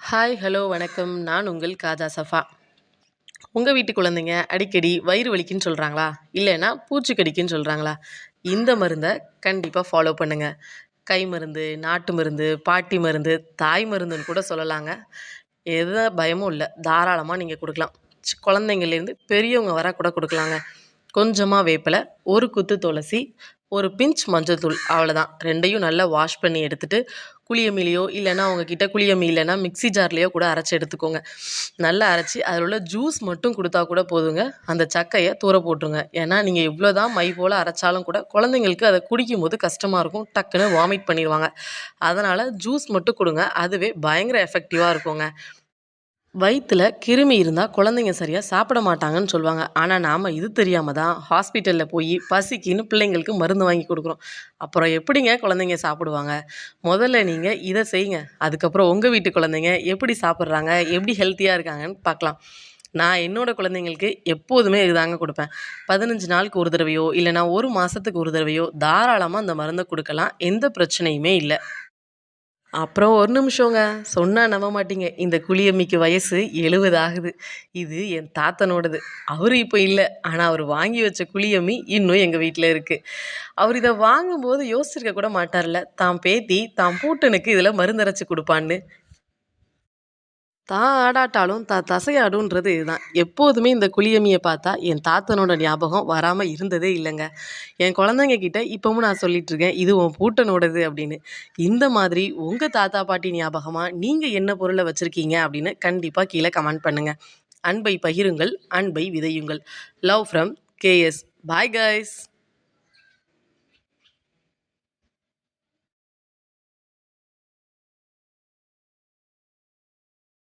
Hi, hello, வணக்கம். நான் உங்கள் காஜா சஃபா. உங்க வீட்டு குழந்தைங்க அடிக்கடி வயிறு வலிக்குன்னு சொல்றாங்களா? இல்லைன்னா பூச்சி கடிக்குன்னு சொல்றாங்களா? இந்த மருந்த கண்டிப்பா ஃபாலோ பண்ணுங்க. கை மருந்து, நாட்டு மருந்து, பாட்டி மருந்து, தாய் மருந்துன்னு கூட சொல்லலாங்க. எந்த பயமும் இல்ல. தாராளமா நீங்க குடுக்கலாம். குழந்தைங்கள்லேருந்து பெரியவங்க வர கூட குடுக்கலாங்க. கொஞ்சமா வேப்பில, ஒரு குத்து துளசி, ஒரு பிஞ்ச் மஞ்சள்தூள் அவ்வளோதான். 2யும் நல்லா வாஷ் பண்ணி எடுத்துட்டு, குளியமிலியோ இல்லைன்னா உங்ககிட்ட குளியமி இல்லைன்னா மிக்ஸி ஜார்லயோ கூட அரைச்சு எடுத்துக்கோங்க. நல்லா அரைச்சு அதில் உள்ள ஜூஸ் மட்டும் குடுத்தா கூட போதுங்க. அந்த சக்கைய தூர போட்டுருங்க. ஏன்னா, நீங்க எவ்வளோதான் மை போல அரைச்சாலும் கூட குழந்தைங்களுக்கு அத குடிக்கும்போது கஷ்டமா இருக்கும். டக்குன்னு வாமிட் பண்ணிருவாங்க. அதனால ஜூஸ் மட்டும் குடுங்க. அதுவே பயங்கர எஃபெக்டிவா இருக்குங்க. வயித்துல கிருமி இருந்தா குழந்தைங்க சரியா சாப்பிட மாட்டாங்கன்னு சொல்லுவாங்க. ஆனா நாம இது தெரியாம தான் ஹாஸ்பிட்டல்ல போய் பசிக்குன்னு பிள்ளைங்களுக்கு மருந்து வாங்கி குடுக்குறோம். அப்புறம் எப்படிங்க குழந்தைங்க சாப்பிடுவாங்க? முதல்ல நீங்க இத செய்யுங்க. அதுக்கப்புறம் உங்க வீட்டு குழந்தைங்க எப்படி சாப்பிடுறாங்க? எப்படி ஹெல்த்தியா இருக்காங்கன்னு பார்க்கலாம். நான் என்னோட குழந்தைங்களுக்கு எப்போதுமே இதுதாங்க குடுப்பேன். 15 நாளுக்கு ஒரு தடவையோ, இல்லன்னா 1 மாசத்துக்கு ஒரு தடவையோ தாராளமா அந்த மருந்த குடுக்கலாம். எந்த பிரச்சனையுமே இல்ல. அப்புறம் ஒரு நிமிஷங்க. சொன்னா நம்ப மாட்டீங்க. இந்த குழியம்மிக்கு வயசு 70 ஆகுது. இது என் தாத்தனோடது. அவரு இப்ப இல்ல. ஆனா அவரு வாங்கி வச்ச குழியம்மி இன்னும் எங்க வீட்ல இருக்கு. அவரு இத வாங்கும்போது யோசிச்சிருக்க கூட மாட்டார்ல. தான் பேத்தி, தான் பூட்டனுக்கு இதுல மருந்தரைச்சு குடுப்பான்னு. தான் ஆடாட்டாலும் தசையாடுன்றது இதுதான். எப்போதுமே இந்த குழியம்மிய பார்த்தா என் தாத்தனோட ஞாபகம் வராம இருந்ததே இல்லங்க. என் குழந்தைங்க கிட்ட இப்பவும் நான் சொல்லிட்டுருக்கேன், "இது உன் பூட்டனோடது" அப்படின்னு. இந்த மாதிரி உங்க தாத்தா, பாட்டி ஞாபகமா நீங்க என்ன பொருள வச்சிருக்கீங்க அப்படின்னு கண்டிப்பா கீழ கமெண்ட் பண்ணுங்க. அன்பை பகிருங்கள், அன்பை விதையுங்கள். Love from KS. Bye guys.